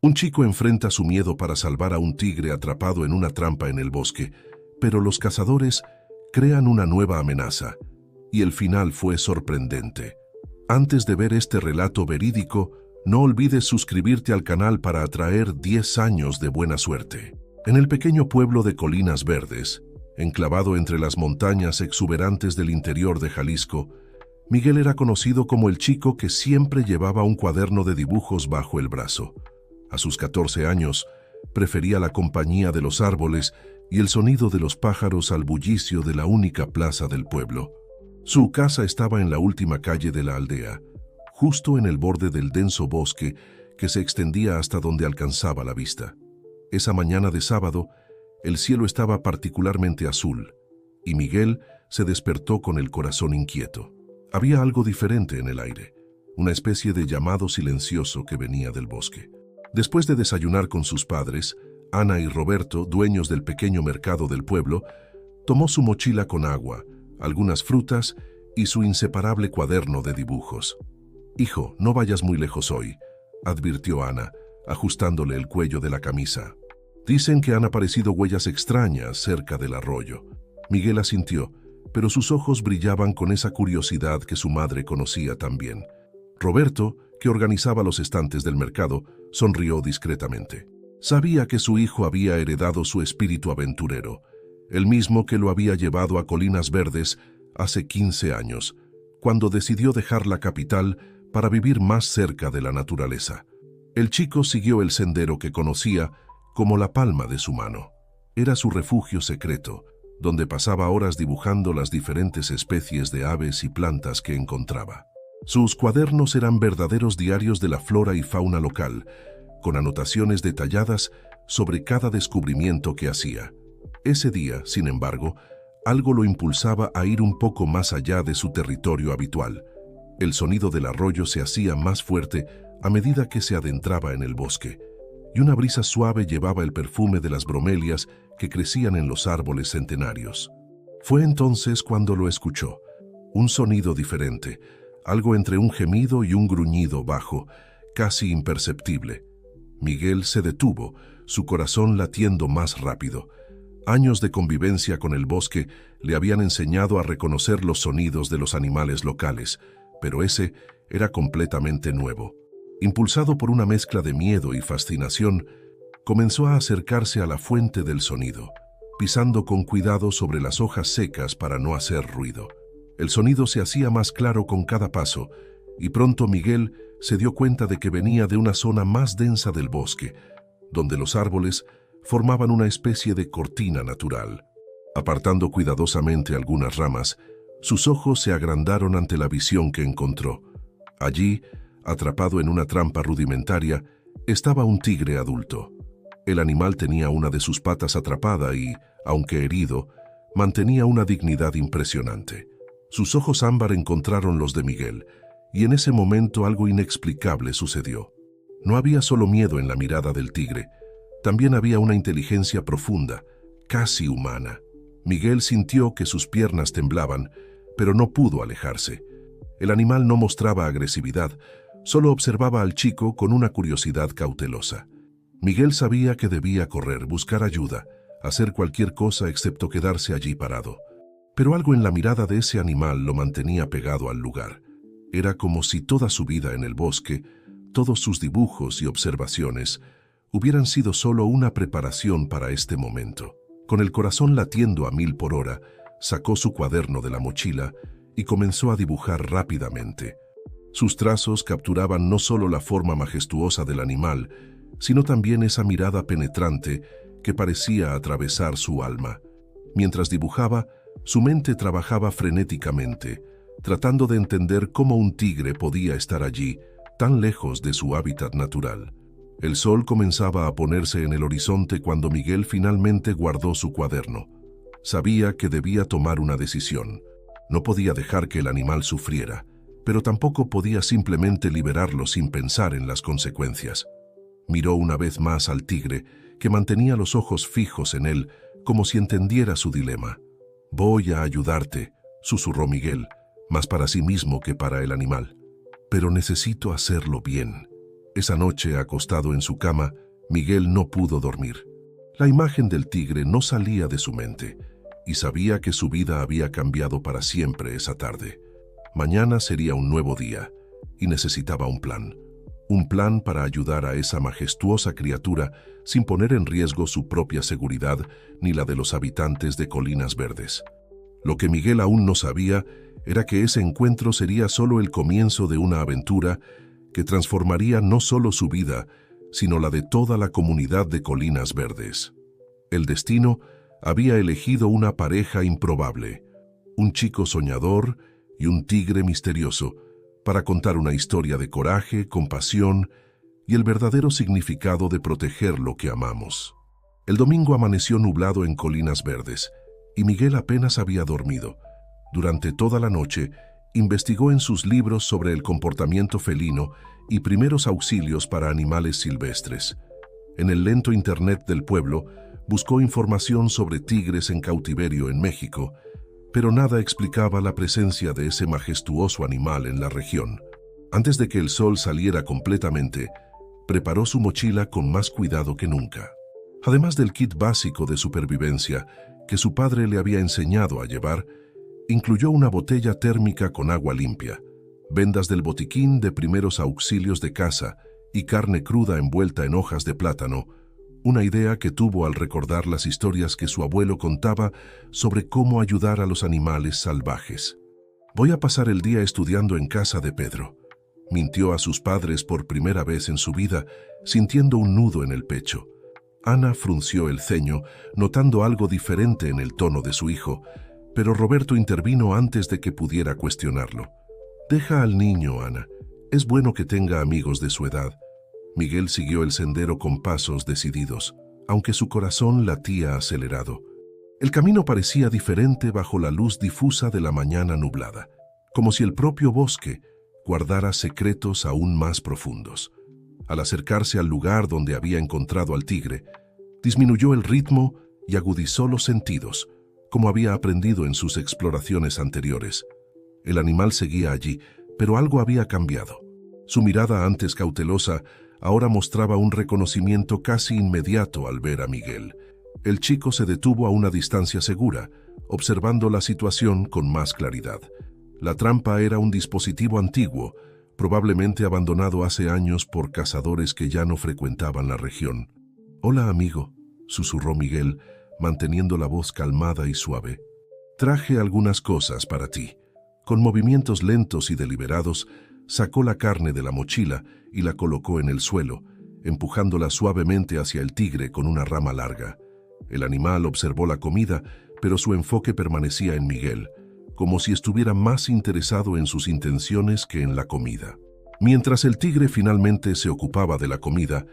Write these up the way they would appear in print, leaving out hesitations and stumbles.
Un chico enfrenta su miedo para salvar a un tigre atrapado en una trampa en el bosque, pero los cazadores crean una nueva amenaza, y el final fue sorprendente. Antes de ver este relato verídico, no olvides suscribirte al canal para atraer 10 años de buena suerte. En el pequeño pueblo de Colinas Verdes, enclavado entre las montañas exuberantes del interior de Jalisco, Miguel era conocido como el chico que siempre llevaba un cuaderno de dibujos bajo el brazo. A sus 14 años, prefería la compañía de los árboles y el sonido de los pájaros al bullicio de la única plaza del pueblo. Su casa estaba en la última calle de la aldea, justo en el borde del denso bosque que se extendía hasta donde alcanzaba la vista. Esa mañana de sábado, el cielo estaba particularmente azul, y Miguel se despertó con el corazón inquieto. Había algo diferente en el aire, una especie de llamado silencioso que venía del bosque. Después de desayunar con sus padres, Ana y Roberto, dueños del pequeño mercado del pueblo, tomó su mochila con agua, algunas frutas y su inseparable cuaderno de dibujos. «Hijo, no vayas muy lejos hoy», advirtió Ana, ajustándole el cuello de la camisa. «Dicen que han aparecido huellas extrañas cerca del arroyo». Miguel asintió, pero sus ojos brillaban con esa curiosidad que su madre conocía tan bien. Roberto, que organizaba los estantes del mercado, sonrió discretamente. Sabía que su hijo había heredado su espíritu aventurero, el mismo que lo había llevado a Colinas Verdes hace 15 años, cuando decidió dejar la capital para vivir más cerca de la naturaleza. El chico siguió el sendero que conocía como la palma de su mano. Era su refugio secreto, donde pasaba horas dibujando las diferentes especies de aves y plantas que encontraba. Sus cuadernos eran verdaderos diarios de la flora y fauna local, con anotaciones detalladas sobre cada descubrimiento que hacía. Ese día, sin embargo, algo lo impulsaba a ir un poco más allá de su territorio habitual. El sonido del arroyo se hacía más fuerte a medida que se adentraba en el bosque, y una brisa suave llevaba el perfume de las bromelias que crecían en los árboles centenarios. Fue entonces cuando lo escuchó, un sonido diferente, algo entre un gemido y un gruñido bajo, casi imperceptible. Miguel se detuvo, su corazón latiendo más rápido. Años de convivencia con el bosque le habían enseñado a reconocer los sonidos de los animales locales, pero ese era completamente nuevo. Impulsado por una mezcla de miedo y fascinación, comenzó a acercarse a la fuente del sonido, pisando con cuidado sobre las hojas secas para no hacer ruido. El sonido se hacía más claro con cada paso, y pronto Miguel se dio cuenta de que venía de una zona más densa del bosque, donde los árboles formaban una especie de cortina natural. Apartando cuidadosamente algunas ramas, sus ojos se agrandaron ante la visión que encontró. Allí, atrapado en una trampa rudimentaria, estaba un tigre adulto. El animal tenía una de sus patas atrapada y, aunque herido, mantenía una dignidad impresionante. Sus ojos ámbar encontraron los de Miguel, y en ese momento algo inexplicable sucedió. No había solo miedo en la mirada del tigre, también había una inteligencia profunda, casi humana. Miguel sintió que sus piernas temblaban, pero no pudo alejarse. El animal no mostraba agresividad, solo observaba al chico con una curiosidad cautelosa. Miguel sabía que debía correr, buscar ayuda, hacer cualquier cosa excepto quedarse allí parado. Pero algo en la mirada de ese animal lo mantenía pegado al lugar. Era como si toda su vida en el bosque, todos sus dibujos y observaciones, hubieran sido solo una preparación para este momento. Con el corazón latiendo a 1000 por hora, sacó su cuaderno de la mochila y comenzó a dibujar rápidamente. Sus trazos capturaban no solo la forma majestuosa del animal, sino también esa mirada penetrante que parecía atravesar su alma. Mientras dibujaba, su mente trabajaba frenéticamente, tratando de entender cómo un tigre podía estar allí, tan lejos de su hábitat natural. El sol comenzaba a ponerse en el horizonte cuando Miguel finalmente guardó su cuaderno. Sabía que debía tomar una decisión. No podía dejar que el animal sufriera, pero tampoco podía simplemente liberarlo sin pensar en las consecuencias. Miró una vez más al tigre, que mantenía los ojos fijos en él, como si entendiera su dilema. «Voy a ayudarte», susurró Miguel, más para sí mismo que para el animal. «Pero necesito hacerlo bien». Esa noche, acostado en su cama, Miguel no pudo dormir. La imagen del tigre no salía de su mente y sabía que su vida había cambiado para siempre esa tarde. Mañana sería un nuevo día y necesitaba un plan para ayudar a esa majestuosa criatura sin poner en riesgo su propia seguridad ni la de los habitantes de Colinas Verdes. Lo que Miguel aún no sabía era que ese encuentro sería solo el comienzo de una aventura que transformaría no solo su vida, sino la de toda la comunidad de Colinas Verdes. El destino había elegido una pareja improbable, un chico soñador y un tigre misterioso, para contar una historia de coraje, compasión y el verdadero significado de proteger lo que amamos. El domingo amaneció nublado en Colinas Verdes y Miguel apenas había dormido. Durante toda la noche, investigó en sus libros sobre el comportamiento felino y primeros auxilios para animales silvestres. En el lento internet del pueblo, buscó información sobre tigres en cautiverio en México, pero nada explicaba la presencia de ese majestuoso animal en la región. Antes de que el sol saliera completamente, preparó su mochila con más cuidado que nunca. Además del kit básico de supervivencia que su padre le había enseñado a llevar, incluyó una botella térmica con agua limpia, vendas del botiquín de primeros auxilios de caza y carne cruda envuelta en hojas de plátano, una idea que tuvo al recordar las historias que su abuelo contaba sobre cómo ayudar a los animales salvajes. «Voy a pasar el día estudiando en casa de Pedro», mintió a sus padres por primera vez en su vida, sintiendo un nudo en el pecho. Ana frunció el ceño, notando algo diferente en el tono de su hijo, pero Roberto intervino antes de que pudiera cuestionarlo. «Deja al niño, Ana. Es bueno que tenga amigos de su edad». Miguel siguió el sendero con pasos decididos, aunque su corazón latía acelerado. El camino parecía diferente bajo la luz difusa de la mañana nublada, como si el propio bosque guardara secretos aún más profundos. Al acercarse al lugar donde había encontrado al tigre, disminuyó el ritmo y agudizó los sentidos, como había aprendido en sus exploraciones anteriores. El animal seguía allí, pero algo había cambiado. Su mirada antes cautelosa ahora mostraba un reconocimiento casi inmediato al ver a Miguel. El chico se detuvo a una distancia segura, observando la situación con más claridad. La trampa era un dispositivo antiguo, probablemente abandonado hace años por cazadores que ya no frecuentaban la región. «Hola, amigo», susurró Miguel, manteniendo la voz calmada y suave. «Traje algunas cosas para ti». Con movimientos lentos y deliberados, sacó la carne de la mochila y la colocó en el suelo, empujándola suavemente hacia el tigre con una rama larga. El animal observó la comida, pero su enfoque permanecía en Miguel, como si estuviera más interesado en sus intenciones que en la comida. Mientras el tigre finalmente se ocupaba de la comida,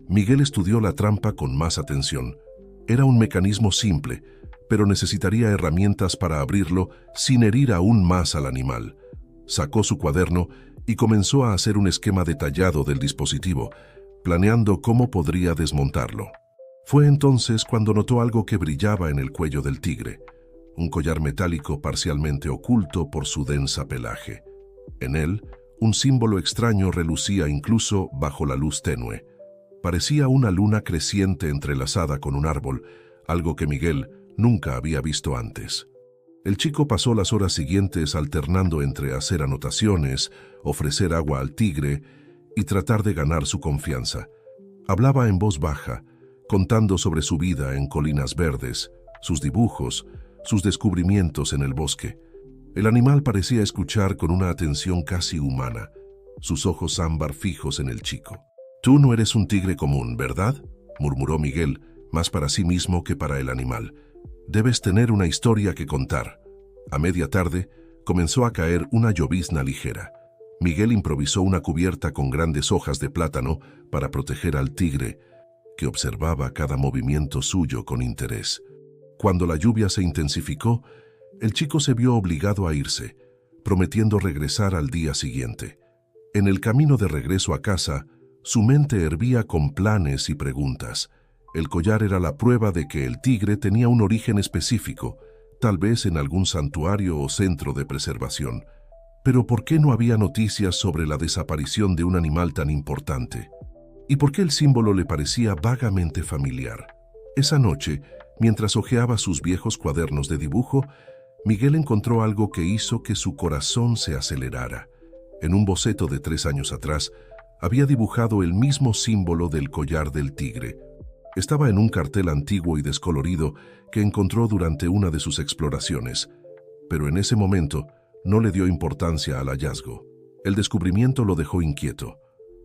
Miguel estudió la trampa con más atención. Era un mecanismo simple, pero necesitaría herramientas para abrirlo sin herir aún más al animal. Sacó su cuaderno y comenzó a hacer un esquema detallado del dispositivo, planeando cómo podría desmontarlo. Fue entonces cuando notó algo que brillaba en el cuello del tigre, un collar metálico parcialmente oculto por su densa pelaje. En él, un símbolo extraño relucía incluso bajo la luz tenue. Parecía una luna creciente entrelazada con un árbol, algo que Miguel nunca había visto antes. El chico pasó las horas siguientes alternando entre hacer anotaciones, ofrecer agua al tigre y tratar de ganar su confianza. Hablaba en voz baja, contando sobre su vida en Colinas Verdes, sus dibujos, sus descubrimientos en el bosque. El animal parecía escuchar con una atención casi humana, sus ojos ámbar fijos en el chico. «Tú no eres un tigre común, ¿verdad?», murmuró Miguel, más para sí mismo que para el animal. «Debes tener una historia que contar». A media tarde, comenzó a caer una llovizna ligera. Miguel improvisó una cubierta con grandes hojas de plátano para proteger al tigre, que observaba cada movimiento suyo con interés. Cuando la lluvia se intensificó, el chico se vio obligado a irse, prometiendo regresar al día siguiente. En el camino de regreso a casa, su mente hervía con planes y preguntas. El collar era la prueba de que el tigre tenía un origen específico, tal vez en algún santuario o centro de preservación. Pero ¿por qué no había noticias sobre la desaparición de un animal tan importante? ¿Y por qué el símbolo le parecía vagamente familiar? Esa noche, mientras hojeaba sus viejos cuadernos de dibujo, Miguel encontró algo que hizo que su corazón se acelerara. En un boceto de 3 años atrás, había dibujado el mismo símbolo del collar del tigre. Estaba en un cartel antiguo y descolorido que encontró durante una de sus exploraciones, pero en ese momento no le dio importancia al hallazgo. El descubrimiento lo dejó inquieto.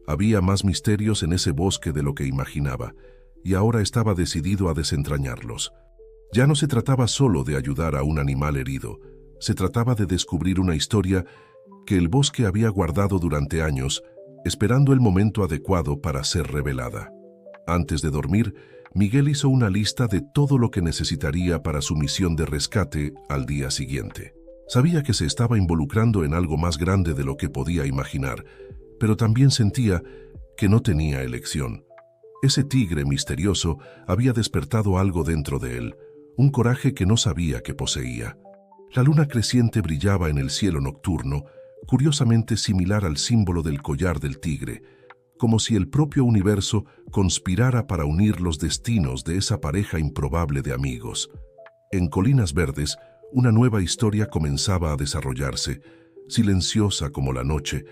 Había más misterios en ese bosque de lo que imaginaba, y ahora estaba decidido a desentrañarlos. Ya no se trataba solo de ayudar a un animal herido, se trataba de descubrir una historia que el bosque había guardado durante años, esperando el momento adecuado para ser revelada. Antes de dormir, Miguel hizo una lista de todo lo que necesitaría para su misión de rescate al día siguiente. Sabía que se estaba involucrando en algo más grande de lo que podía imaginar, pero también sentía que no tenía elección. Ese tigre misterioso había despertado algo dentro de él, un coraje que no sabía que poseía. La luna creciente brillaba en el cielo nocturno, curiosamente similar al símbolo del collar del tigre, como si el propio universo conspirara para unir los destinos de esa pareja improbable de amigos. En Colinas Verdes, una nueva historia comenzaba a desarrollarse, silenciosa como la noche,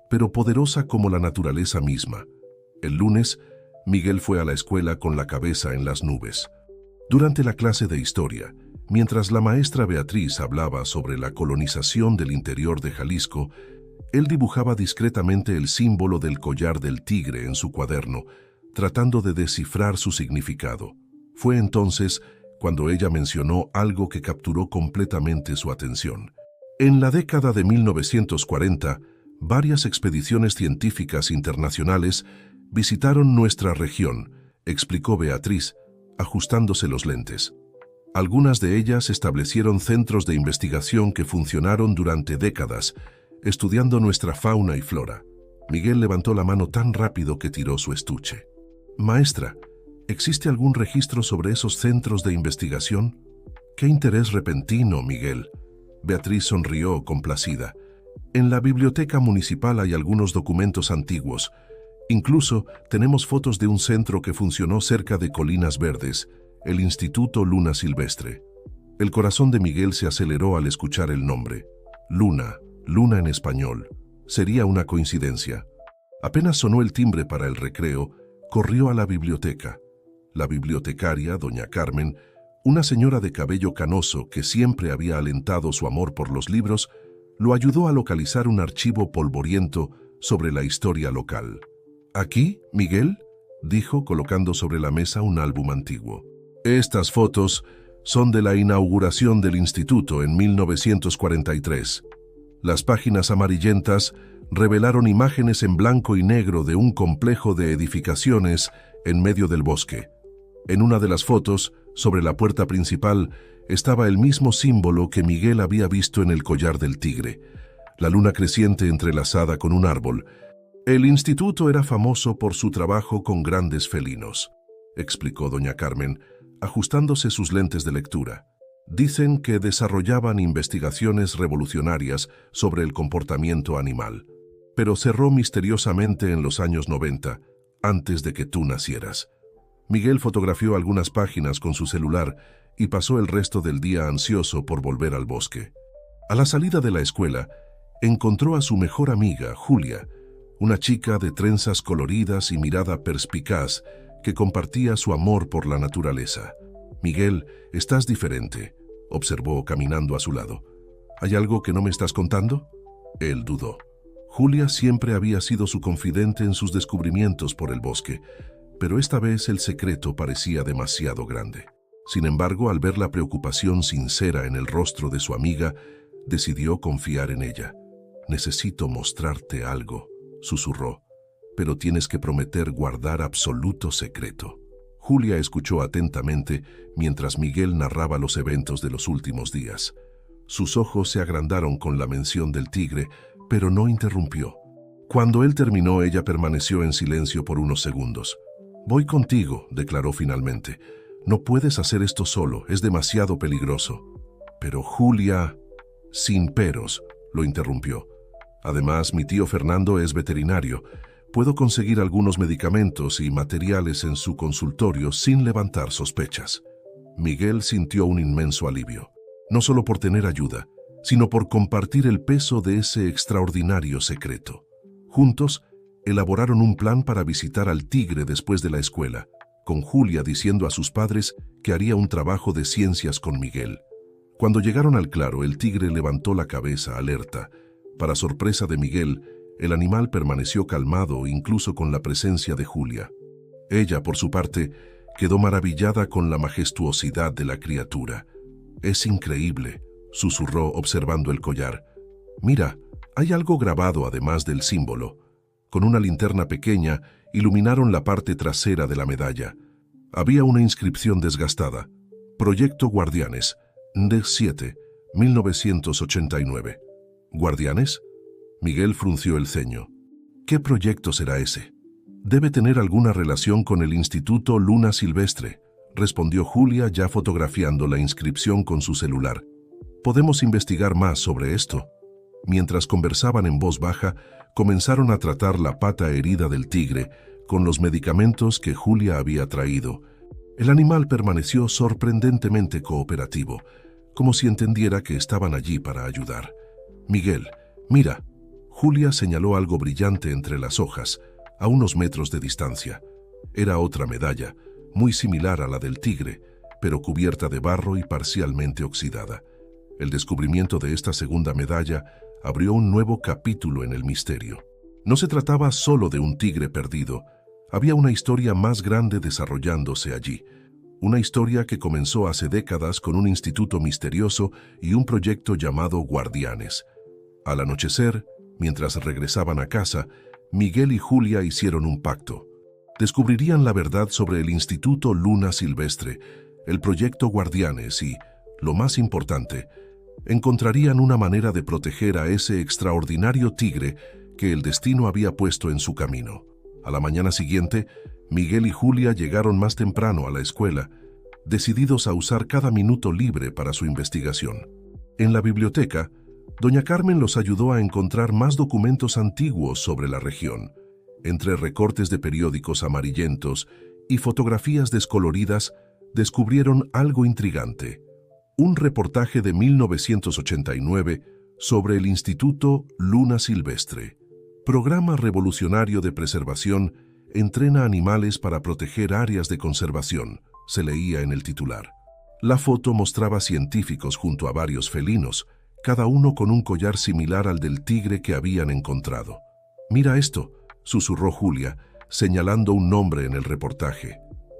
pero poderosa como la naturaleza misma. El lunes, Miguel fue a la escuela con la cabeza en las nubes. Durante la clase de historia, mientras la maestra Beatriz hablaba sobre la colonización del interior de Jalisco, él dibujaba discretamente el símbolo del collar del tigre en su cuaderno, tratando de descifrar su significado. Fue entonces cuando ella mencionó algo que capturó completamente su atención. En la década de 1940, varias expediciones científicas internacionales visitaron nuestra región, explicó Beatriz, ajustándose los lentes. Algunas de ellas establecieron centros de investigación que funcionaron durante décadas, estudiando nuestra fauna y flora. Miguel levantó la mano tan rápido que tiró su estuche. Maestra, ¿existe algún registro sobre esos centros de investigación? ¡Qué interés repentino, Miguel! Beatriz sonrió complacida. En la biblioteca municipal hay algunos documentos antiguos. Incluso tenemos fotos de un centro que funcionó cerca de Colinas Verdes, el Instituto Luna Silvestre. El corazón de Miguel se aceleró al escuchar el nombre. Luna, luna en español. Sería una coincidencia. Apenas sonó el timbre para el recreo, corrió a la biblioteca. La bibliotecaria, doña Carmen, una señora de cabello canoso que siempre había alentado su amor por los libros, lo ayudó a localizar un archivo polvoriento sobre la historia local. «¿Aquí, Miguel?», dijo colocando sobre la mesa un álbum antiguo. «Estas fotos son de la inauguración del instituto en 1943. Las páginas amarillentas revelaron imágenes en blanco y negro de un complejo de edificaciones en medio del bosque. En una de las fotos, sobre la puerta principal, estaba el mismo símbolo que Miguel había visto en el collar del tigre, la luna creciente entrelazada con un árbol. El instituto era famoso por su trabajo con grandes felinos», explicó doña Carmen, ajustándose sus lentes de lectura. «Dicen que desarrollaban investigaciones revolucionarias sobre el comportamiento animal, pero cerró misteriosamente en los años 90, antes de que tú nacieras». Miguel fotografió algunas páginas con su celular y pasó el resto del día ansioso por volver al bosque. A la salida de la escuela, encontró a su mejor amiga, Julia, una chica de trenzas coloridas y mirada perspicaz que compartía su amor por la naturaleza. «Miguel, estás diferente», observó caminando a su lado. «¿Hay algo que no me estás contando?». Él dudó. Julia siempre había sido su confidente en sus descubrimientos por el bosque, pero esta vez el secreto parecía demasiado grande. Sin embargo, al ver la preocupación sincera en el rostro de su amiga, decidió confiar en ella. «Necesito mostrarte algo», susurró, «pero tienes que prometer guardar absoluto secreto». Julia escuchó atentamente mientras Miguel narraba los eventos de los últimos días. Sus ojos se agrandaron con la mención del tigre, pero no interrumpió. Cuando él terminó, ella permaneció en silencio por unos segundos. «Voy contigo», declaró finalmente. «No puedes hacer esto solo, es demasiado peligroso». Pero Julia, sin peros, lo interrumpió. Además, mi tío Fernando es veterinario. Puedo conseguir algunos medicamentos y materiales en su consultorio sin levantar sospechas. Miguel sintió un inmenso alivio, no solo por tener ayuda, sino por compartir el peso de ese extraordinario secreto. Juntos, elaboraron un plan para visitar al tigre después de la escuela, con Julia diciendo a sus padres que haría un trabajo de ciencias con Miguel. Cuando llegaron al claro, el tigre levantó la cabeza alerta. Para sorpresa de Miguel, el animal permaneció calmado incluso con la presencia de Julia. Ella, por su parte, quedó maravillada con la majestuosidad de la criatura. «Es increíble», susurró observando el collar. «Mira, hay algo grabado además del símbolo». Con una linterna pequeña, iluminaron la parte trasera de la medalla. Había una inscripción desgastada. Proyecto Guardianes, D7, 1989. ¿Guardianes? Miguel frunció el ceño. ¿Qué proyecto será ese? Debe tener alguna relación con el Instituto Luna Silvestre, respondió Julia ya fotografiando la inscripción con su celular. ¿Podemos investigar más sobre esto? Mientras conversaban en voz baja, comenzaron a tratar la pata herida del tigre con los medicamentos que Julia había traído. El animal permaneció sorprendentemente cooperativo, como si entendiera que estaban allí para ayudar. «Miguel, mira». Julia señaló algo brillante entre las hojas, a unos metros de distancia. Era otra medalla, muy similar a la del tigre, pero cubierta de barro y parcialmente oxidada. El descubrimiento de esta segunda medalla abrió un nuevo capítulo en el misterio. No se trataba solo de un tigre perdido, había una historia más grande desarrollándose allí. Una historia que comenzó hace décadas con un instituto misterioso y un proyecto llamado Guardianes. Al anochecer, mientras regresaban a casa, Miguel y Julia hicieron un pacto. Descubrirían la verdad sobre el Instituto Luna Silvestre, el proyecto Guardianes y, lo más importante, encontrarían una manera de proteger a ese extraordinario tigre que el destino había puesto en su camino. A la mañana siguiente, Miguel y Julia llegaron más temprano a la escuela, decididos a usar cada minuto libre para su investigación. En la biblioteca, doña Carmen los ayudó a encontrar más documentos antiguos sobre la región. Entre recortes de periódicos amarillentos y fotografías descoloridas, descubrieron algo intrigante. Un reportaje de 1989 sobre el Instituto Luna Silvestre. Programa revolucionario de preservación entrena animales para proteger áreas de conservación, se leía en el titular. La foto mostraba científicos junto a varios felinos, cada uno con un collar similar al del tigre que habían encontrado. «Mira esto», susurró Julia, señalando un nombre en el reportaje.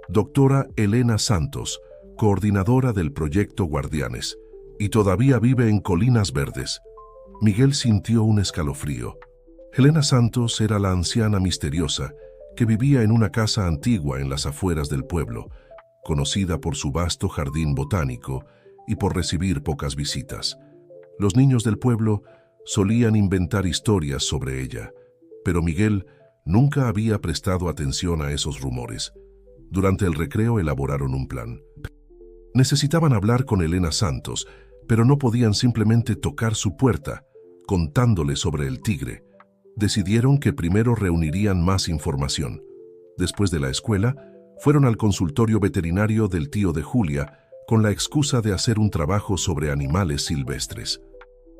Doctora Elena Santos, coordinadora del proyecto Guardianes, y todavía vive en Colinas Verdes. Miguel sintió un escalofrío. Elena Santos era la anciana misteriosa que vivía en una casa antigua en las afueras del pueblo, conocida por su vasto jardín botánico y por recibir pocas visitas. Los niños del pueblo solían inventar historias sobre ella, pero Miguel nunca había prestado atención a esos rumores. Durante el recreo elaboraron un plan. Necesitaban hablar con Elena Santos, pero no podían simplemente tocar su puerta, contándole sobre el tigre. Decidieron que primero reunirían más información. Después de la escuela, fueron al consultorio veterinario del tío de Julia con la excusa de hacer un trabajo sobre animales silvestres.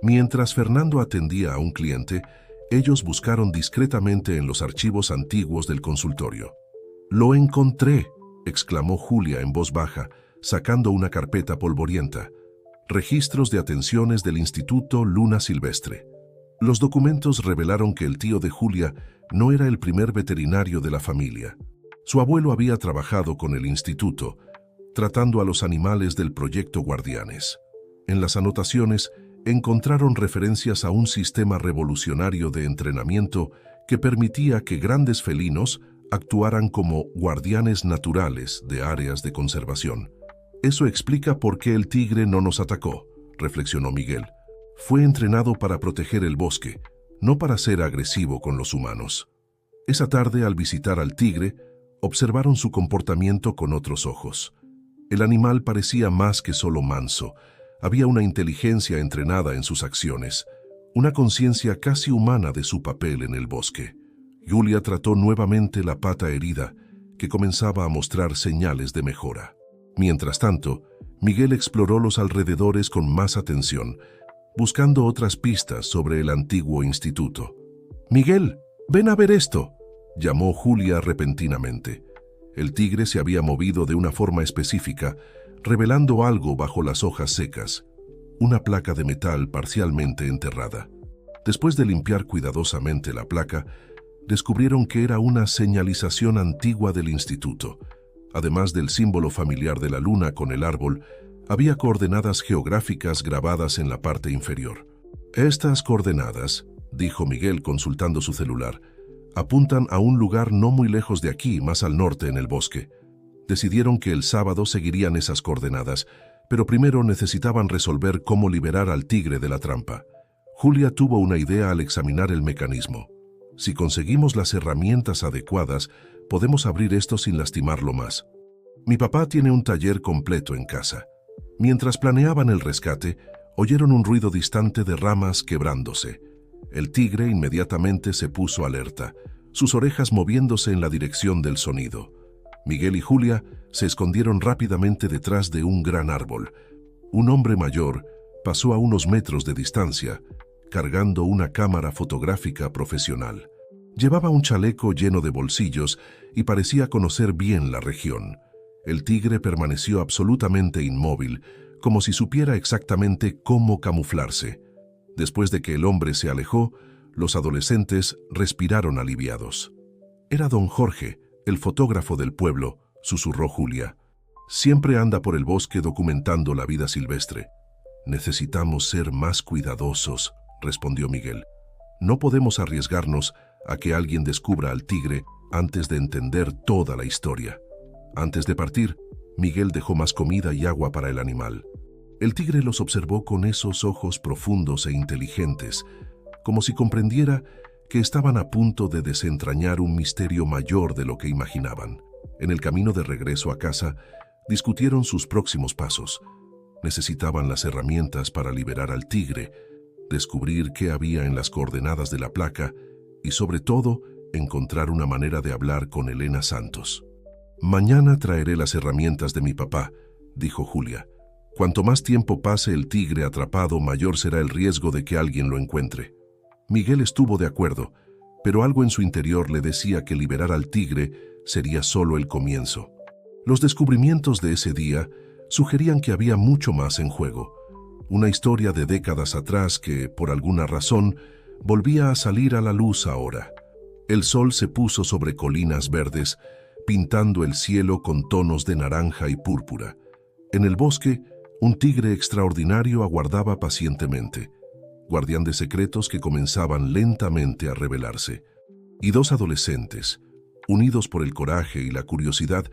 Mientras Fernando atendía a un cliente, ellos buscaron discretamente en los archivos antiguos del consultorio. «¡Lo encontré!», exclamó Julia en voz baja, sacando una carpeta polvorienta. «Registros de atenciones del Instituto Luna Silvestre». Los documentos revelaron que el tío de Julia no era el primer veterinario de la familia. Su abuelo había trabajado con el instituto, tratando a los animales del proyecto Guardianes. En las anotaciones encontraron referencias a un sistema revolucionario de entrenamiento que permitía que grandes felinos actuaran como guardianes naturales de áreas de conservación. «Eso explica por qué el tigre no nos atacó», reflexionó Miguel. «Fue entrenado para proteger el bosque, no para ser agresivo con los humanos». Esa tarde, al visitar al tigre, observaron su comportamiento con otros ojos. El animal parecía más que solo manso. Había una inteligencia entrenada en sus acciones, una conciencia casi humana de su papel en el bosque. Julia trató nuevamente la pata herida, que comenzaba a mostrar señales de mejora. Mientras tanto, Miguel exploró los alrededores con más atención, buscando otras pistas sobre el antiguo instituto. «Miguel, ven a ver esto», llamó Julia repentinamente. El tigre se había movido de una forma específica, revelando algo bajo las hojas secas, una placa de metal parcialmente enterrada. Después de limpiar cuidadosamente la placa, descubrieron que era una señalización antigua del instituto. Además del símbolo familiar de la luna con el árbol, había coordenadas geográficas grabadas en la parte inferior. «Estas coordenadas», dijo Miguel consultando su celular, «apuntan a un lugar no muy lejos de aquí, más al norte en el bosque». Decidieron que el sábado seguirían esas coordenadas, pero primero necesitaban resolver cómo liberar al tigre de la trampa. Julia tuvo una idea al examinar el mecanismo. «Si conseguimos las herramientas adecuadas, podemos abrir esto sin lastimarlo más. Mi papá tiene un taller completo en casa». Mientras planeaban el rescate, oyeron un ruido distante de ramas quebrándose. El tigre inmediatamente se puso alerta, sus orejas moviéndose en la dirección del sonido. Miguel y Julia se escondieron rápidamente detrás de un gran árbol. Un hombre mayor pasó a unos metros de distancia, cargando una cámara fotográfica profesional. Llevaba un chaleco lleno de bolsillos y parecía conocer bien la región. El tigre permaneció absolutamente inmóvil, como si supiera exactamente cómo camuflarse. Después de que el hombre se alejó, los adolescentes respiraron aliviados. «Era don Jorge, el fotógrafo del pueblo», susurró Julia. «Siempre anda por el bosque documentando la vida silvestre». «Necesitamos ser más cuidadosos», respondió Miguel. «No podemos arriesgarnos a que alguien descubra al tigre antes de entender toda la historia». Antes de partir, Miguel dejó más comida y agua para el animal. El tigre los observó con esos ojos profundos e inteligentes, como si comprendiera que estaban a punto de desentrañar un misterio mayor de lo que imaginaban. En el camino de regreso a casa, discutieron sus próximos pasos. Necesitaban las herramientas para liberar al tigre, descubrir qué había en las coordenadas de la placa y, sobre todo, encontrar una manera de hablar con Elena Santos. «Mañana traeré las herramientas de mi papá», dijo Julia. «Cuanto más tiempo pase el tigre atrapado, mayor será el riesgo de que alguien lo encuentre». Miguel estuvo de acuerdo, pero algo en su interior le decía que liberar al tigre sería solo el comienzo. Los descubrimientos de ese día sugerían que había mucho más en juego. Una historia de décadas atrás que, por alguna razón, volvía a salir a la luz ahora. El sol se puso sobre colinas verdes, pintando el cielo con tonos de naranja y púrpura. En el bosque, un tigre extraordinario aguardaba pacientemente, guardián de secretos que comenzaban lentamente a revelarse. Y dos adolescentes, unidos por el coraje y la curiosidad,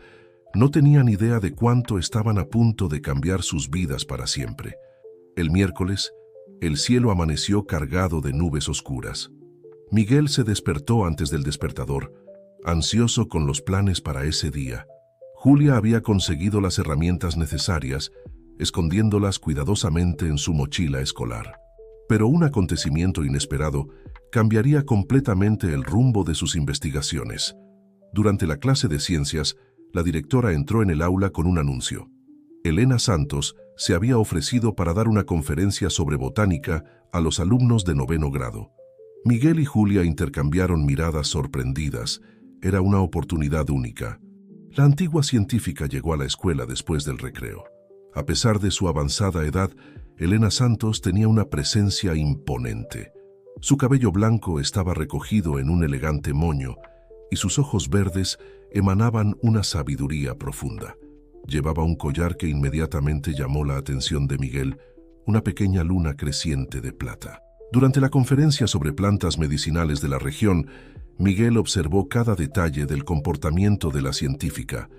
no tenían idea de cuánto estaban a punto de cambiar sus vidas para siempre. El miércoles, el cielo amaneció cargado de nubes oscuras. Miguel se despertó antes del despertador, ansioso con los planes para ese día. Julia había conseguido las herramientas necesarias, escondiéndolas cuidadosamente en su mochila escolar. Pero un acontecimiento inesperado cambiaría completamente el rumbo de sus investigaciones. Durante la clase de ciencias, la directora entró en el aula con un anuncio. Elena Santos se había ofrecido para dar una conferencia sobre botánica a los alumnos de 9º grado. Miguel y Julia intercambiaron miradas sorprendidas. Era una oportunidad única. La antigua científica llegó a la escuela después del recreo. A pesar de su avanzada edad, Elena Santos tenía una presencia imponente. Su cabello blanco estaba recogido en un elegante moño y sus ojos verdes emanaban una sabiduría profunda. Llevaba un collar que inmediatamente llamó la atención de Miguel, una pequeña luna creciente de plata. Durante la conferencia sobre plantas medicinales de la región, Miguel observó cada detalle del comportamiento de la científica.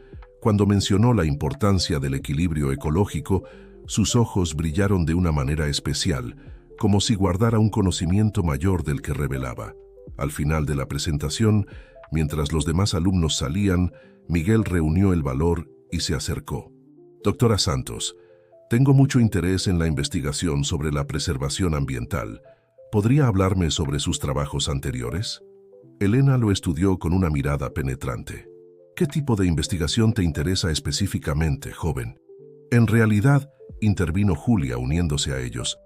Cuando mencionó la importancia del equilibrio ecológico, sus ojos brillaron de una manera especial, como si guardara un conocimiento mayor del que revelaba. Al final de la presentación, mientras los demás alumnos salían, Miguel reunió el valor y se acercó. «Doctora Santos, tengo mucho interés en la investigación sobre la preservación ambiental. ¿Podría hablarme sobre sus trabajos anteriores? Elena lo estudió con una mirada penetrante. ¿Qué tipo de investigación te interesa específicamente, joven? En realidad, intervino Julia uniéndose a ellos.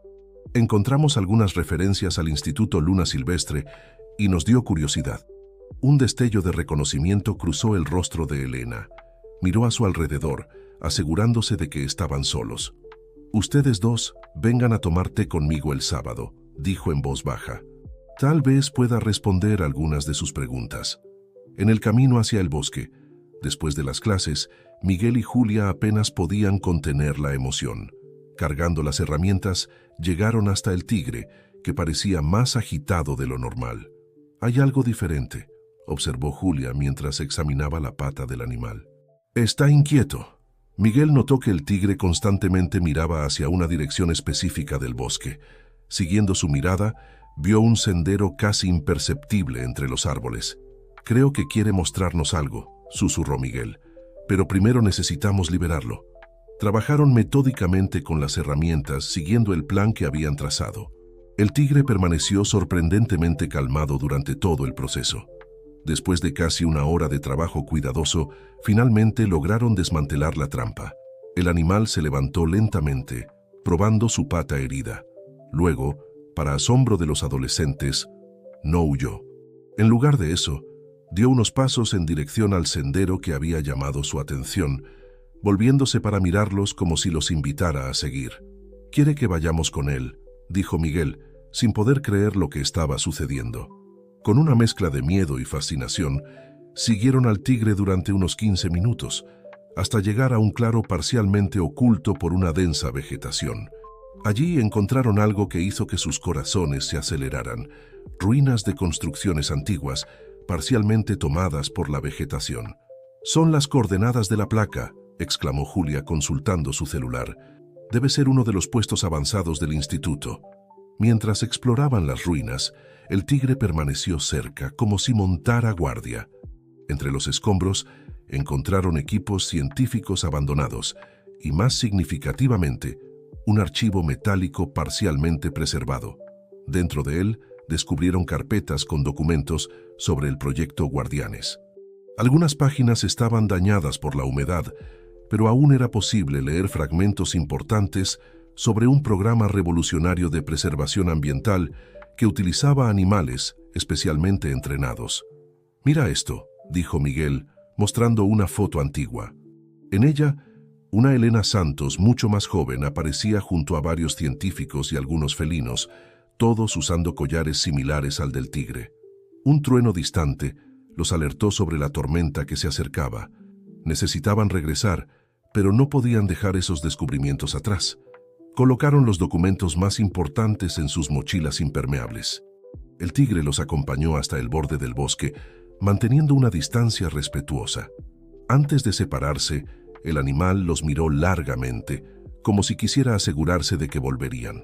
Encontramos algunas referencias al Instituto Luna Silvestre y nos dio curiosidad. Un destello de reconocimiento cruzó el rostro de Elena. Miró a su alrededor, asegurándose de que estaban solos. «Ustedes dos, vengan a tomar té conmigo el sábado», dijo en voz baja. «Tal vez pueda responder algunas de sus preguntas». En el camino hacia el bosque, después de las clases, Miguel y Julia apenas podían contener la emoción. Cargando las herramientas, llegaron hasta el tigre, que parecía más agitado de lo normal. «Hay algo diferente», observó Julia mientras examinaba la pata del animal. «Está inquieto». Miguel notó que el tigre constantemente miraba hacia una dirección específica del bosque. Siguiendo su mirada, vio un sendero casi imperceptible entre los árboles. «Creo que quiere mostrarnos algo», susurró Miguel. «Pero primero necesitamos liberarlo». Trabajaron metódicamente con las herramientas, siguiendo el plan que habían trazado. El tigre permaneció sorprendentemente calmado durante todo el proceso. Después de casi una hora de trabajo cuidadoso, finalmente lograron desmantelar la trampa. El animal se levantó lentamente, probando su pata herida. Luego, para asombro de los adolescentes, no huyó. En lugar de eso, dio unos pasos en dirección al sendero que había llamado su atención, volviéndose para mirarlos como si los invitara a seguir. «Quiere que vayamos con él», dijo Miguel, sin poder creer lo que estaba sucediendo. Con una mezcla de miedo y fascinación, siguieron al tigre durante unos 15 minutos, hasta llegar a un claro parcialmente oculto por una densa vegetación. Allí encontraron algo que hizo que sus corazones se aceleraran: ruinas de construcciones antiguas, parcialmente tomadas por la vegetación. «Son las coordenadas de la placa», exclamó Julia consultando su celular. «Debe ser uno de los puestos avanzados del instituto». Mientras exploraban las ruinas, el tigre permaneció cerca, como si montara guardia. Entre los escombros, encontraron equipos científicos abandonados y, más significativamente, un archivo metálico parcialmente preservado. Dentro de él, descubrieron carpetas con documentos sobre el proyecto Guardianes. Algunas páginas estaban dañadas por la humedad, pero aún era posible leer fragmentos importantes sobre un programa revolucionario de preservación ambiental que utilizaba animales especialmente entrenados. «Mira esto», dijo Miguel, mostrando una foto antigua. En ella, una Elena Santos mucho más joven aparecía junto a varios científicos y algunos felinos, todos usando collares similares al del tigre. Un trueno distante los alertó sobre la tormenta que se acercaba. Necesitaban regresar, pero no podían dejar esos descubrimientos atrás. Colocaron los documentos más importantes en sus mochilas impermeables. El tigre los acompañó hasta el borde del bosque, manteniendo una distancia respetuosa. Antes de separarse, el animal los miró largamente, como si quisiera asegurarse de que volverían.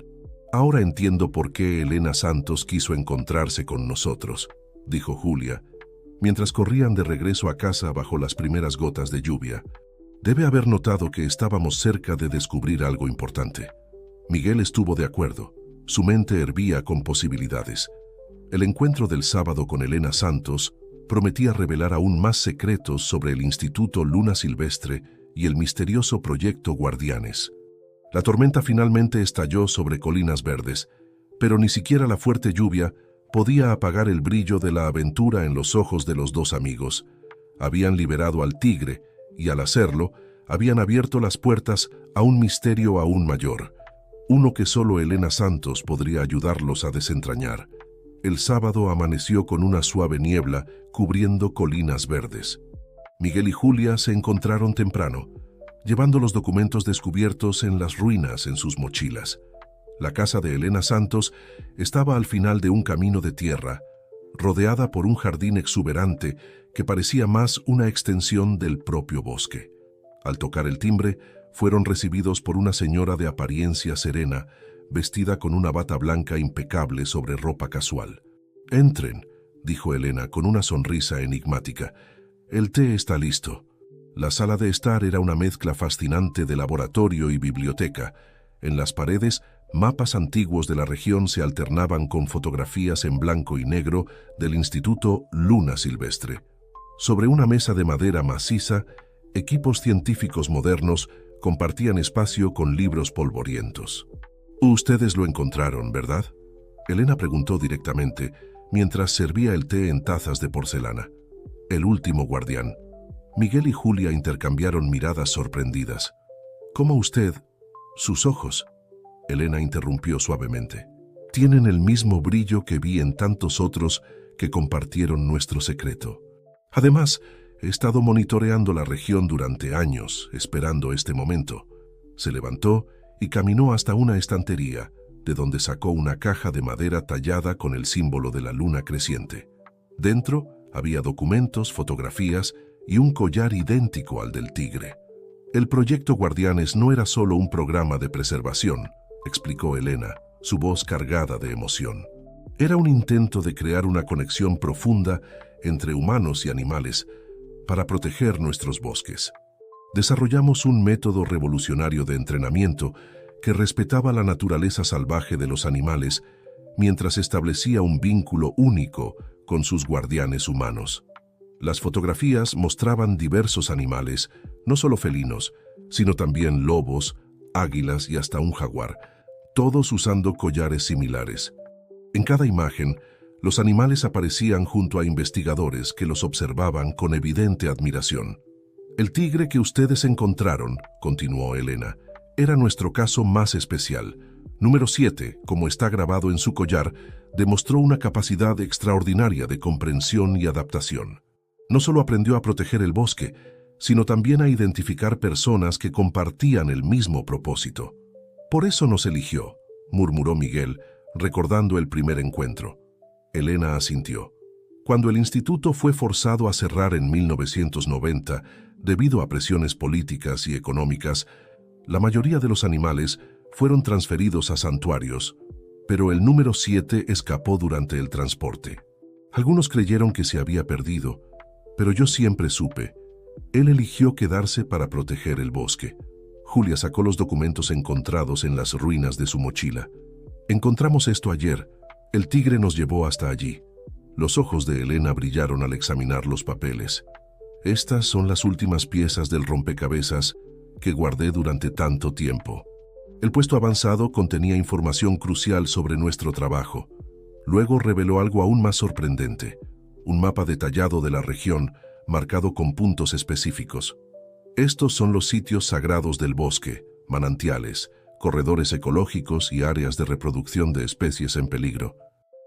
«Ahora entiendo por qué Elena Santos quiso encontrarse con nosotros», dijo Julia, mientras corrían de regreso a casa bajo las primeras gotas de lluvia. «Debe haber notado que estábamos cerca de descubrir algo importante». Miguel estuvo de acuerdo. Su mente hervía con posibilidades. El encuentro del sábado con Elena Santos prometía revelar aún más secretos sobre el Instituto Luna Silvestre y el misterioso proyecto Guardianes. La tormenta finalmente estalló sobre Colinas Verdes, pero ni siquiera la fuerte lluvia podía apagar el brillo de la aventura en los ojos de los dos amigos. Habían liberado al tigre y, al hacerlo, habían abierto las puertas a un misterio aún mayor, uno que solo Elena Santos podría ayudarlos a desentrañar. El sábado amaneció con una suave niebla cubriendo Colinas Verdes. Miguel y Julia se encontraron temprano, llevando los documentos descubiertos en las ruinas en sus mochilas. La casa de Elena Santos estaba al final de un camino de tierra, rodeada por un jardín exuberante que parecía más una extensión del propio bosque. Al tocar el timbre, fueron recibidos por una señora de apariencia serena, vestida con una bata blanca impecable sobre ropa casual. «Entren», dijo Elena con una sonrisa enigmática. «El té está listo». La sala de estar era una mezcla fascinante de laboratorio y biblioteca. En las paredes, Mapas antiguos de la región se alternaban con fotografías en blanco y negro del Instituto Luna Silvestre. Sobre una mesa de madera maciza, equipos científicos modernos compartían espacio con libros polvorientos. «Ustedes lo encontraron, ¿verdad?», Elena preguntó directamente, mientras servía el té en tazas de porcelana. «El último guardián». Miguel y Julia intercambiaron miradas sorprendidas. «¿Cómo usted? Sus ojos», Elena interrumpió suavemente, «tienen el mismo brillo que vi en tantos otros que compartieron nuestro secreto. Además, he estado monitoreando la región durante años, esperando este momento». Se levantó y caminó hasta una estantería, de donde sacó una caja de madera tallada con el símbolo de la luna creciente. Dentro había documentos, fotografías y un collar idéntico al del tigre. «El proyecto Guardianes no era solo un programa de preservación», explicó Elena, su voz cargada de emoción. «Era un intento de crear una conexión profunda entre humanos y animales para proteger nuestros bosques. Desarrollamos un método revolucionario de entrenamiento que respetaba la naturaleza salvaje de los animales mientras establecía un vínculo único con sus guardianes humanos». Las fotografías mostraban diversos animales, no solo felinos, sino también lobos, águilas y hasta un jaguar, todos usando collares similares. En cada imagen, los animales aparecían junto a investigadores que los observaban con evidente admiración. «El tigre que ustedes encontraron», continuó Elena, «era nuestro caso más especial. Número 7, como está grabado en su collar, demostró una capacidad extraordinaria de comprensión y adaptación. No solo aprendió a proteger el bosque, sino también a identificar personas que compartían el mismo propósito. Por eso nos eligió», murmuró Miguel, recordando el primer encuentro. Elena asintió. «Cuando el instituto fue forzado a cerrar en 1990, debido a presiones políticas y económicas, la mayoría de los animales fueron transferidos a santuarios, pero el número 7 escapó durante el transporte. Algunos creyeron que se había perdido, pero yo siempre supe. Él eligió quedarse para proteger el bosque». Julia sacó los documentos encontrados en las ruinas de su mochila. «Encontramos esto ayer. El tigre nos llevó hasta allí». Los ojos de Elena brillaron al examinar los papeles. «Estas son las últimas piezas del rompecabezas que guardé durante tanto tiempo». El puesto avanzado contenía información crucial sobre nuestro trabajo. Luego reveló algo aún más sorprendente: un mapa detallado de la región, marcado con puntos específicos. «Estos son los sitios sagrados del bosque, manantiales, corredores ecológicos y áreas de reproducción de especies en peligro.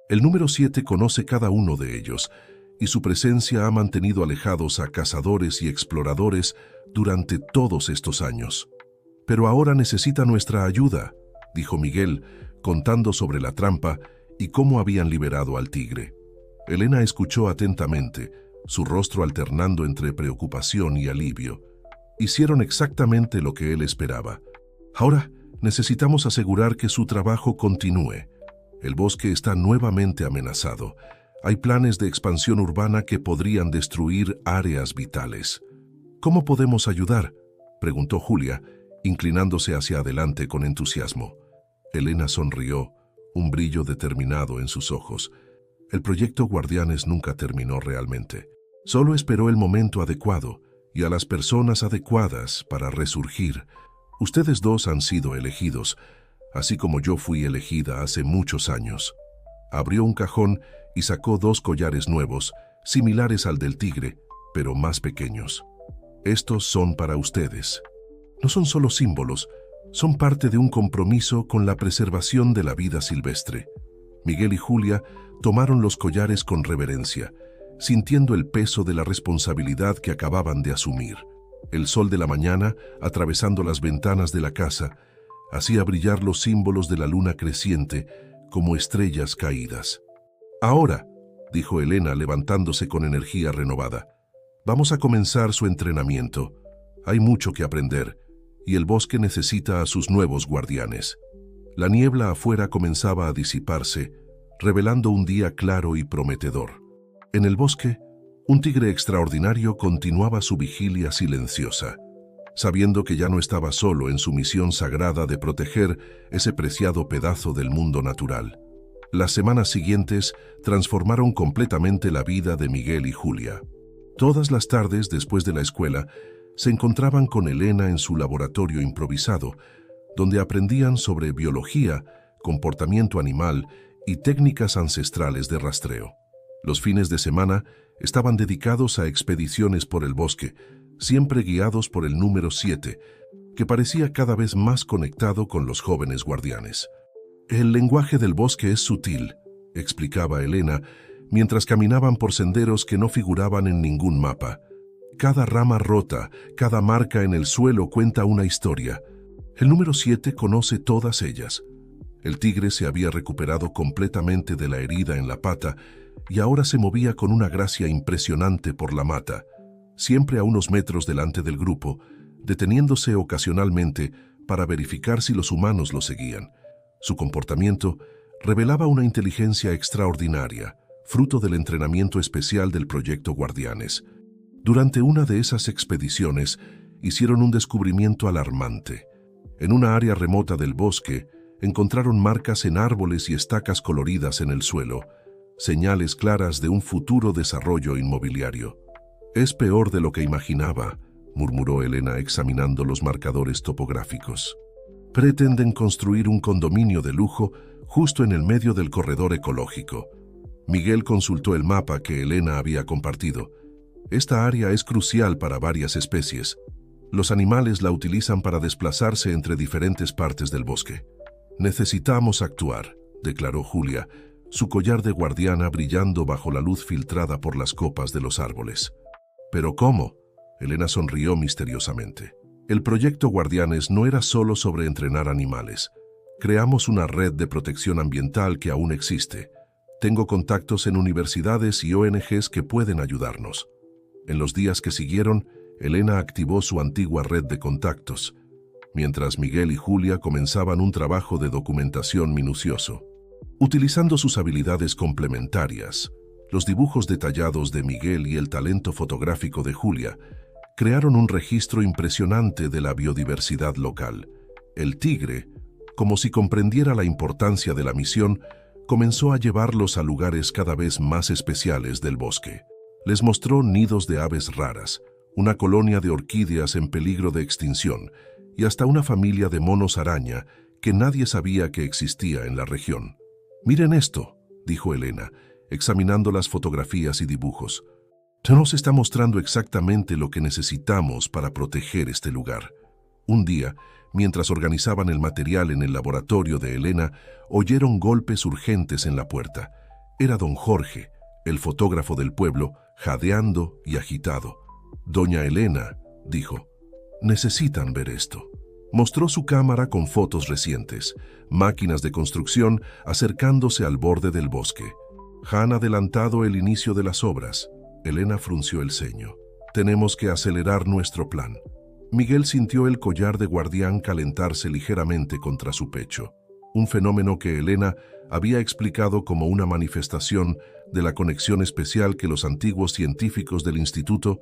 El número 7 conoce cada uno de ellos, y su presencia ha mantenido alejados a cazadores y exploradores durante todos estos años. Pero ahora necesita nuestra ayuda», dijo Miguel, contando sobre la trampa y cómo habían liberado al tigre. Elena escuchó atentamente, su rostro alternando entre preocupación y alivio. Hicieron exactamente lo que él esperaba. «Ahora necesitamos asegurar que su trabajo continúe. El bosque está nuevamente amenazado. Hay planes de expansión urbana que podrían destruir áreas vitales». «¿Cómo podemos ayudar?», preguntó Julia, inclinándose hacia adelante con entusiasmo. Elena sonrió, un brillo determinado en sus ojos. El proyecto Guardianes nunca terminó realmente. Solo esperó el momento adecuado y a las personas adecuadas para resurgir. Ustedes dos han sido elegidos, así como yo fui elegida hace muchos años». Abrió un cajón y sacó 2 collares nuevos, similares al del tigre, pero más pequeños. «Estos son para ustedes. No son solo símbolos, son parte de un compromiso con la preservación de la vida silvestre». Miguel y Julia tomaron los collares con reverencia, sintiendo el peso de la responsabilidad que acababan de asumir. El sol de la mañana, atravesando las ventanas de la casa, hacía brillar los símbolos de la luna creciente como estrellas caídas. «Ahora», dijo Elena levantándose con energía renovada, «vamos a comenzar su entrenamiento. Hay mucho que aprender, y el bosque necesita a sus nuevos guardianes». La niebla afuera comenzaba a disiparse, revelando un día claro y prometedor. En el bosque, un tigre extraordinario continuaba su vigilia silenciosa. sabiendo que ya no estaba solo en su misión sagrada de proteger ese preciado pedazo del mundo natural. Las semanas siguientes transformaron completamente la vida de Miguel y Julia. Todas las tardes, después de la escuela, se encontraban con Elena en su laboratorio improvisado, donde aprendían sobre biología, comportamiento animal y técnicas ancestrales de rastreo. Los fines de semana estaban dedicados a expediciones por el bosque, siempre guiados por el número 7, que parecía cada vez más conectado con los jóvenes guardianes. «El lenguaje del bosque es sutil», explicaba Elena, mientras caminaban por senderos que no figuraban en ningún mapa. Cada rama rota, cada marca en el suelo cuenta una historia. El número 7 conoce todas ellas. El tigre se había recuperado completamente de la herida en la pata y ahora se movía con una gracia impresionante por la mata, siempre a unos metros delante del grupo, deteniéndose ocasionalmente para verificar si los humanos lo seguían. Su comportamiento revelaba una inteligencia extraordinaria, fruto del entrenamiento especial del Proyecto Guardianes. Durante una de esas expediciones, hicieron un descubrimiento alarmante. En una área remota del bosque, encontraron marcas en árboles y estacas coloridas en el suelo, señales claras de un futuro desarrollo inmobiliario. «Es peor de lo que imaginaba», murmuró Elena examinando los marcadores topográficos. «Pretenden construir un condominio de lujo justo en el medio del corredor ecológico». Miguel consultó el mapa que Elena había compartido. «Esta área es crucial para varias especies. Los animales la utilizan para desplazarse entre diferentes partes del bosque». «Necesitamos actuar», declaró Julia, su collar de guardiana brillando bajo la luz filtrada por las copas de los árboles. «¿Pero cómo?», Elena sonrió misteriosamente. «El proyecto Guardianes no era solo sobre entrenar animales. Creamos una red de protección ambiental que aún existe. Tengo contactos en universidades y ONGs que pueden ayudarnos». En los días que siguieron, Elena activó su antigua red de contactos, mientras Miguel y Julia comenzaban un trabajo de documentación minucioso. Utilizando sus habilidades complementarias, los dibujos detallados de Miguel y el talento fotográfico de Julia crearon un registro impresionante de la biodiversidad local. El tigre, como si comprendiera la importancia de la misión, comenzó a llevarlos a lugares cada vez más especiales del bosque. Les mostró nidos de aves raras, una colonia de orquídeas en peligro de extinción y hasta una familia de monos araña que nadie sabía que existía en la región. «Miren esto», dijo Elena, examinando las fotografías y dibujos. «Nos está mostrando exactamente lo que necesitamos para proteger este lugar». Un día, mientras organizaban el material en el laboratorio de Elena, oyeron golpes urgentes en la puerta. Era don Jorge, el fotógrafo del pueblo, jadeando y agitado. «Doña Elena», dijo, «necesitan ver esto». Mostró su cámara con fotos recientes, máquinas de construcción acercándose al borde del bosque. «Han adelantado el inicio de las obras». Elena frunció el ceño. «Tenemos que acelerar nuestro plan». Miguel sintió el collar de guardián calentarse ligeramente contra su pecho, un fenómeno que Elena había explicado como una manifestación de la conexión especial que los antiguos científicos del instituto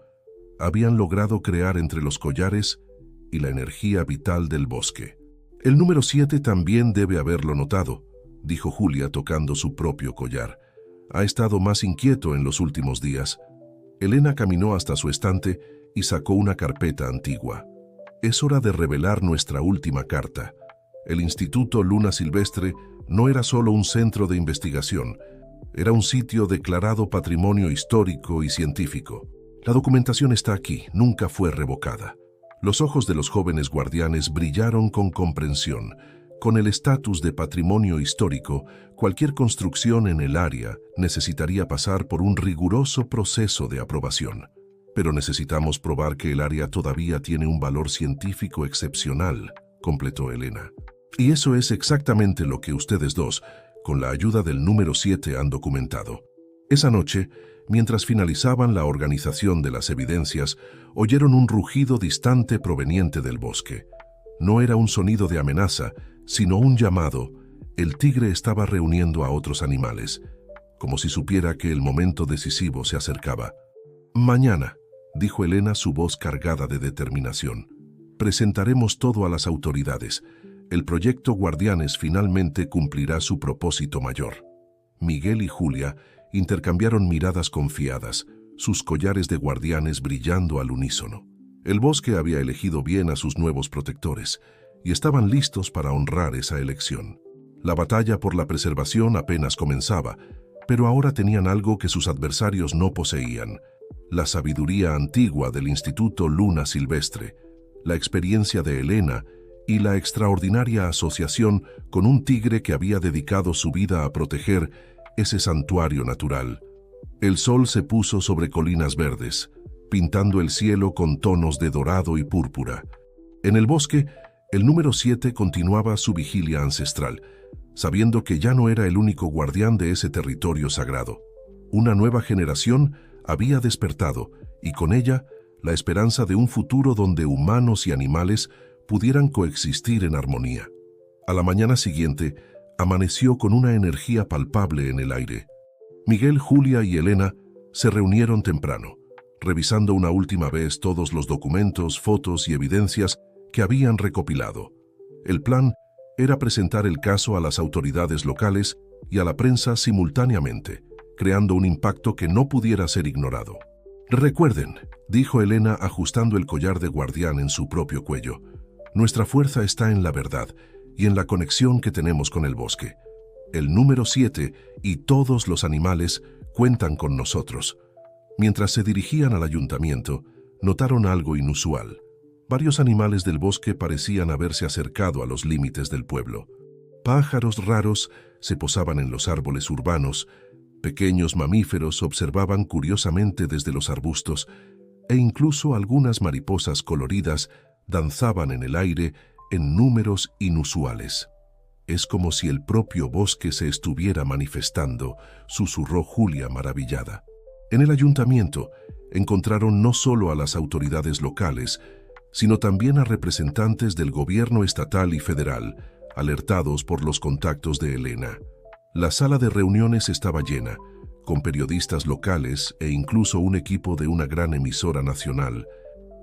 habían logrado crear entre los collares y la energía vital del bosque. «El número 7 también debe haberlo notado», dijo Julia tocando su propio collar. «Ha estado más inquieto en los últimos días». Elena caminó hasta su estante y sacó una carpeta antigua. «Es hora de revelar nuestra última carta». El Instituto Luna Silvestre no era solo un centro de investigación, era un sitio declarado patrimonio histórico y científico. La documentación está aquí, nunca fue revocada. Los ojos de los jóvenes guardianes brillaron con comprensión. Con el estatus de patrimonio histórico, cualquier construcción en el área necesitaría pasar por un riguroso proceso de aprobación. «Pero necesitamos probar que el área todavía tiene un valor científico excepcional», completó Elena. «Y eso es exactamente lo que ustedes dos, con la ayuda del número 7, han documentado». Esa noche, mientras finalizaban la organización de las evidencias, oyeron un rugido distante proveniente del bosque. No era un sonido de amenaza, sino un llamado. El tigre estaba reuniendo a otros animales, como si supiera que el momento decisivo se acercaba. «Mañana», dijo Elena, su voz cargada de determinación. Presentaremos todo a las autoridades. El proyecto Guardianes finalmente cumplirá su propósito mayor. Miguel y Julia intercambiaron miradas confiadas, sus collares de guardianes brillando al unísono. El bosque había elegido bien a sus nuevos protectores y estaban listos para honrar esa elección. La batalla por la preservación apenas comenzaba, pero ahora tenían algo que sus adversarios no poseían: la sabiduría antigua del Instituto Luna Silvestre, la experiencia de Elena y la extraordinaria asociación con un tigre que había dedicado su vida a proteger ese santuario natural. El sol se puso sobre colinas verdes, pintando el cielo con tonos de dorado y púrpura. En el bosque, el número 7 continuaba su vigilia ancestral, sabiendo que ya no era el único guardián de ese territorio sagrado. Una nueva generación había despertado, y con ella, la esperanza de un futuro donde humanos y animales pudieran coexistir en armonía. A la mañana siguiente, amaneció con una energía palpable en el aire. Miguel, Julia y Elena se reunieron temprano, revisando una última vez todos los documentos, fotos y evidencias que habían recopilado. El plan era presentar el caso a las autoridades locales y a la prensa simultáneamente, creando un impacto que no pudiera ser ignorado. «Recuerden», dijo Elena ajustando el collar de guardián en su propio cuello, «nuestra fuerza está en la verdad y en la conexión que tenemos con el bosque. El número 7 y todos los animales cuentan con nosotros». Mientras se dirigían al ayuntamiento, notaron algo inusual. Varios animales del bosque parecían haberse acercado a los límites del pueblo. Pájaros raros se posaban en los árboles urbanos, pequeños mamíferos observaban curiosamente desde los arbustos, e incluso algunas mariposas coloridas danzaban en el aire en números inusuales. «Es como si el propio bosque se estuviera manifestando», susurró Julia maravillada. En el ayuntamiento encontraron no solo a las autoridades locales, sino también a representantes del gobierno estatal y federal, alertados por los contactos de Elena. La sala de reuniones estaba llena, con periodistas locales e incluso un equipo de una gran emisora nacional.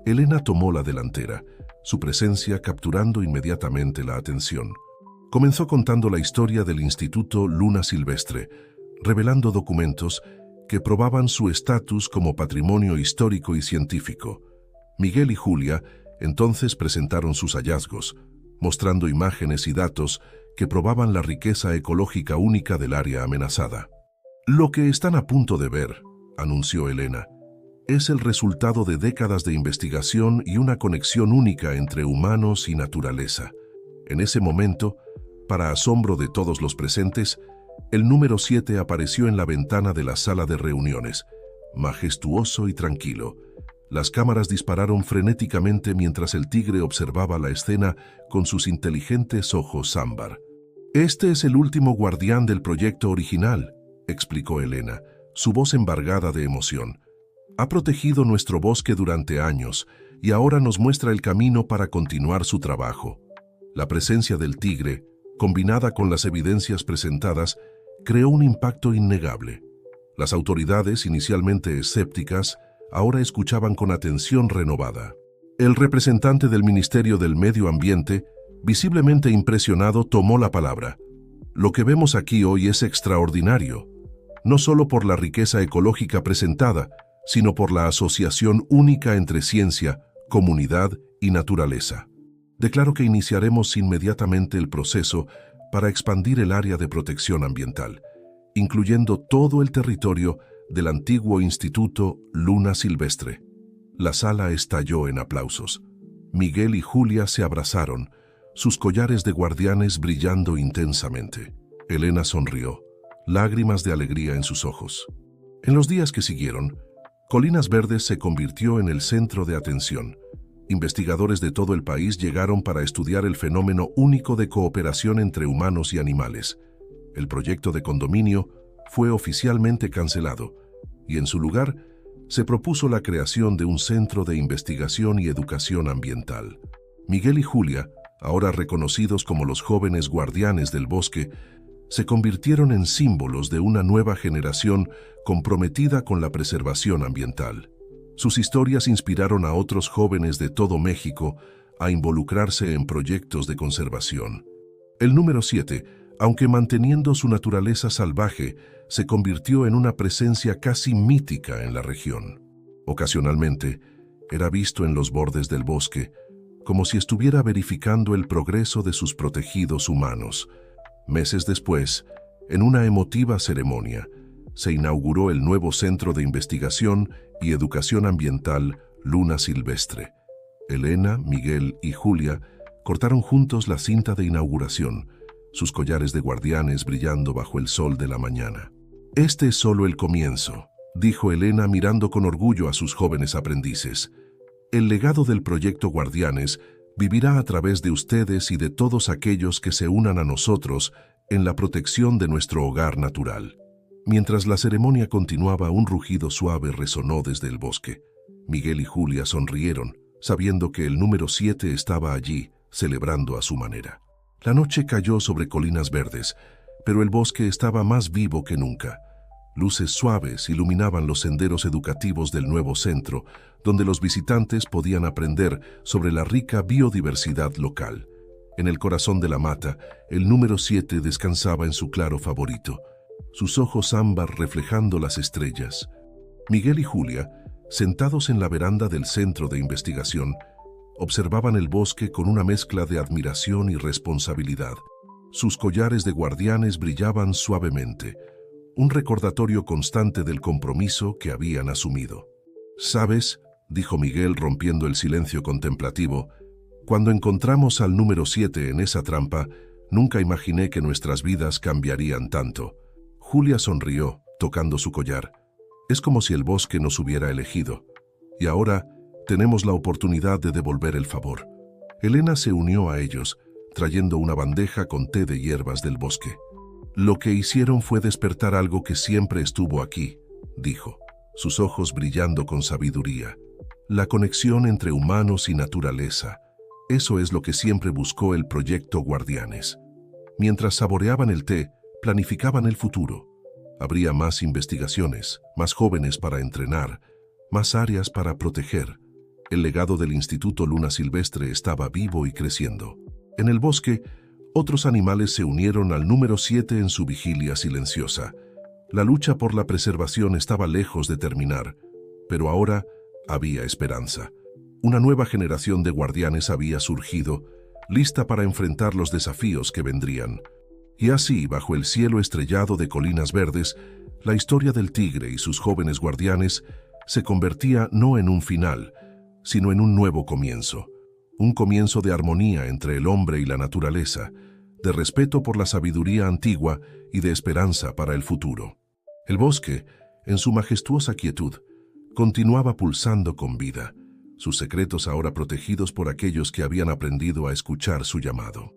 Elena tomó la delantera, su presencia capturando inmediatamente la atención. Comenzó contando la historia del Instituto Luna Silvestre, revelando documentos que probaban su estatus como patrimonio histórico y científico. Miguel y Julia entonces presentaron sus hallazgos, mostrando imágenes y datos que probaban la riqueza ecológica única del área amenazada. «Lo que están a punto de ver», anunció Elena, «es el resultado de décadas de investigación y una conexión única entre humanos y naturaleza». En ese momento, para asombro de todos los presentes, el número 7 apareció en la ventana de la sala de reuniones, majestuoso y tranquilo. Las cámaras dispararon frenéticamente mientras el tigre observaba la escena con sus inteligentes ojos ámbar. «Este es el último guardián del proyecto original», explicó Elena, su voz embargada de emoción. «Ha protegido nuestro bosque durante años y ahora nos muestra el camino para continuar su trabajo». La presencia del tigre, combinada con las evidencias presentadas, creó un impacto innegable. Las autoridades, inicialmente escépticas, ahora escuchaban con atención renovada. El representante del Ministerio del Medio Ambiente, visiblemente impresionado, tomó la palabra. «Lo que vemos aquí hoy es extraordinario, no solo por la riqueza ecológica presentada, sino por la asociación única entre ciencia, comunidad y naturaleza. Declaro que iniciaremos inmediatamente el proceso para expandir el área de protección ambiental, incluyendo todo el territorio del antiguo Instituto Luna Silvestre». La sala estalló en aplausos. Miguel y Julia se abrazaron, sus collares de guardianes brillando intensamente. Elena sonrió, lágrimas de alegría en sus ojos. En los días que siguieron, Colinas Verdes se convirtió en el centro de atención. Investigadores de todo el país llegaron para estudiar el fenómeno único de cooperación entre humanos y animales. El proyecto de condominio fue oficialmente cancelado y en su lugar se propuso la creación de un centro de investigación y educación ambiental. Miguel y Julia, ahora reconocidos como los jóvenes guardianes del bosque, se convirtieron en símbolos de una nueva generación comprometida con la preservación ambiental. Sus historias inspiraron a otros jóvenes de todo México a involucrarse en proyectos de conservación. El número 7, aunque manteniendo su naturaleza salvaje, se convirtió en una presencia casi mítica en la región. Ocasionalmente, era visto en los bordes del bosque, como si estuviera verificando el progreso de sus protegidos humanos. Meses después, en una emotiva ceremonia, se inauguró el nuevo Centro de Investigación y Educación Ambiental Luna Silvestre. Elena, Miguel y Julia cortaron juntos la cinta de inauguración, sus collares de guardianes brillando bajo el sol de la mañana. «Este es solo el comienzo», dijo Elena mirando con orgullo a sus jóvenes aprendices. «El legado del proyecto Guardianes vivirá a través de ustedes y de todos aquellos que se unan a nosotros en la protección de nuestro hogar natural». Mientras la ceremonia continuaba, un rugido suave resonó desde el bosque. Miguel y Julia sonrieron, sabiendo que el número 7 estaba allí, celebrando a su manera. La noche cayó sobre colinas verdes, pero el bosque estaba más vivo que nunca. Luces suaves iluminaban los senderos educativos del nuevo centro, donde los visitantes podían aprender sobre la rica biodiversidad local. En el corazón de la mata, el número 7 descansaba en su claro favorito, sus ojos ámbar reflejando las estrellas. Miguel y Julia, sentados en la veranda del centro de investigación, observaban el bosque con una mezcla de admiración y responsabilidad. Sus collares de guardianes brillaban suavemente, un recordatorio constante del compromiso que habían asumido. «¿Sabes?», dijo Miguel rompiendo el silencio contemplativo, «cuando encontramos al número 7 en esa trampa, nunca imaginé que nuestras vidas cambiarían tanto». Julia sonrió, tocando su collar. «Es como si el bosque nos hubiera elegido. Y ahora tenemos la oportunidad de devolver el favor». Elena se unió a ellos, trayendo una bandeja con té de hierbas del bosque. «Lo que hicieron fue despertar algo que siempre estuvo aquí», dijo, sus ojos brillando con sabiduría. «La conexión entre humanos y naturaleza. Eso es lo que siempre buscó el proyecto Guardianes». Mientras saboreaban el té, planificaban el futuro. Habría más investigaciones, más jóvenes para entrenar, más áreas para proteger. El legado del Instituto Luna Silvestre estaba vivo y creciendo. En el bosque, otros animales se unieron al número 7 en su vigilia silenciosa. La lucha por la preservación estaba lejos de terminar, pero ahora había esperanza. Una nueva generación de guardianes había surgido, lista para enfrentar los desafíos que vendrían. Y así, bajo el cielo estrellado de colinas verdes, la historia del tigre y sus jóvenes guardianes se convertía no en un final, sino en un nuevo comienzo. Un comienzo de armonía entre el hombre y la naturaleza, de respeto por la sabiduría antigua y de esperanza para el futuro. El bosque, en su majestuosa quietud, continuaba pulsando con vida, sus secretos ahora protegidos por aquellos que habían aprendido a escuchar su llamado.